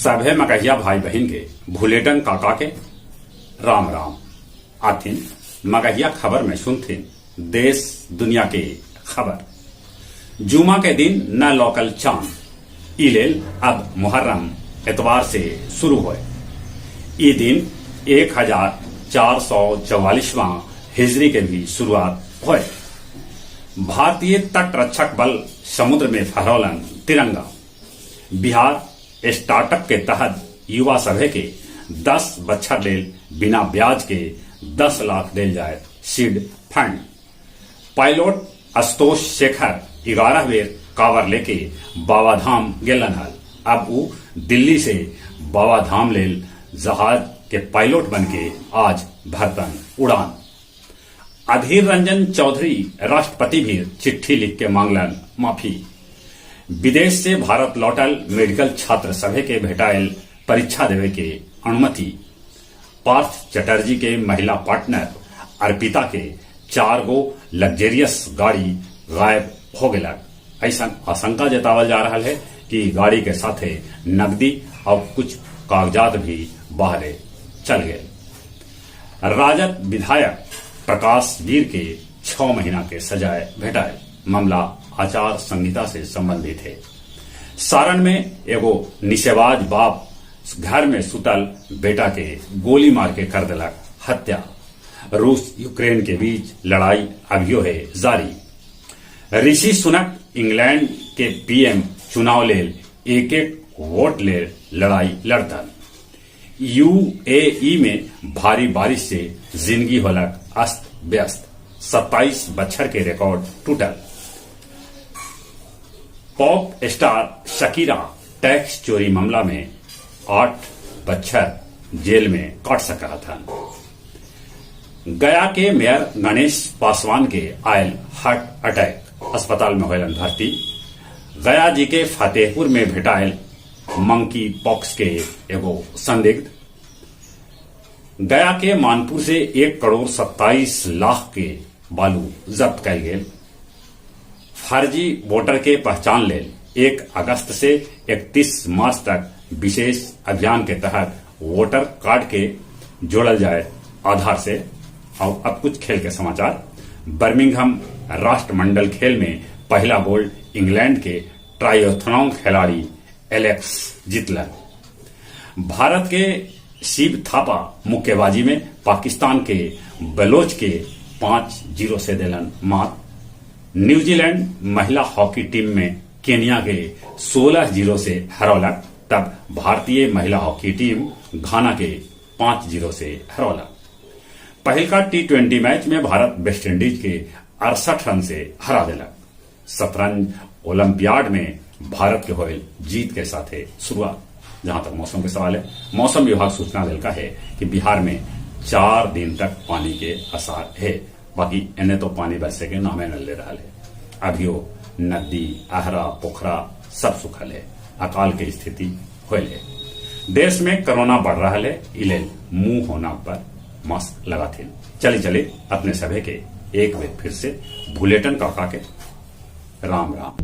सभे मगहिया भाई बहन के भूलेटन काका के राम राम। आथिन मगहिया खबर में सुनथिन देश दुनिया के खबर। जुमा के दिन न लोकल चांद इलेल अब मुहर्रम एतवार से शुरू हुए। ई दिन 1444वां हिजरी के भी शुरुआत हुए। भारतीय तट रक्षक बल समुद्र में फहरौलन तिरंगा। बिहार स्टार्टअप के तहत युवा सभे के 10 बच्चर लेल बिना ब्याज के 10 लाख दिल जाए seed fund. Pilot Ashutosh Shekhar 11 बेर कावर लेके बाबाधाम गेलन हल। अब वो दिल्ली से बाबाधाम लेल जहाज के पायलट बन के आज भरतन उड़ान। अधीर रंजन चौधरी राष्ट्रपति भी चिट्ठी लिख के मांगलन माफी। विदेश से भारत लौटल मेडिकल छात्र सभे के भेटायल परीक्षा देवे के अनुमति। पार्थ चटर्जी के महिला पार्टनर अर्पिता के 4 गो लग्जरियस गाड़ी गायब हो गया। ऐसा आशंका जतावल जा रहा है कि गाड़ी के साथे नकदी और कुछ कागजात भी बाहर चल गए। राजद विधायक प्रकाश वीर के 6 महीना के सजाए भेटाए। मामला आचार संहिता से संबंधित है। सारण में एगो निशेबाज बाप घर में सुतल बेटा के गोली मार के कर दिलक हत्या। रूस यूक्रेन के बीच लड़ाई अभियो है जारी। ऋषि सुनक इंग्लैंड के पीएम चुनाव लेल एक वोट ले लड़ाई लड़तन। यूएई में भारी बारिश से जिंदगी होलक अस्त व्यस्त। 27 बच्चर के रिकॉर्ड टूटल। पॉप स्टार शकीरा टैक्स चोरी मामला में 8 बच्चर जेल में काट सका था। गया के मेयर गणेश पासवान के आयल हार्ट अटैक, अस्पताल में होलन भर्ती। गया जी के फतेहपुर में भेटायल मंकी पॉक्स के एगो संदिग्ध। गया के मानपुर से 1,27,00,000 के बालू जब्त कल गेल। फर्जी वोटर के पहचान लेल 1 अगस्त से 31 मार्च तक विशेष अभियान के तहत वोटर कार्ड के जोड़ल जाए आधार से। और अब कुछ खेल के समाचार। बर्मिंघम राष्ट्रमंडल खेल में पहला गोल्ड इंग्लैंड के ट्रायथलॉन खिलाड़ी एलेक्स जीतलन। भारत के शिव थापा मुक्केबाजी में पाकिस्तान के बलोच के 5-0 से दिलन मात। न्यूजीलैंड महिला हॉकी टीम में केनिया के 16-0 से हरौलक। तब भारतीय महिला हॉकी टीम घाना के 5-0 से हरौलक। पहलका T20 मैच में भारत वेस्ट इंडीज के 68 रन से हरा दिलक। शतरंज ओलंपियाड में भारत के होयल जीत के साथ शुरुआत। जहां तक मौसम के सवाल है, मौसम विभाग सूचना दिलका है कि बिहार में 4 दिन तक पानी के आसार है। बाकी इन्हें तो पानी बरसे के नामे न ले रहा है। अभियो नदी आहरा पोखरा सब सुखल है। अकाल की स्थिति होल है। देश में कोरोना बढ़ रहा है। इले मुंह होना पर मास्क लगाथिन। चले अपने सभे के एक बेर फिर से भूलेटन काका के राम राम।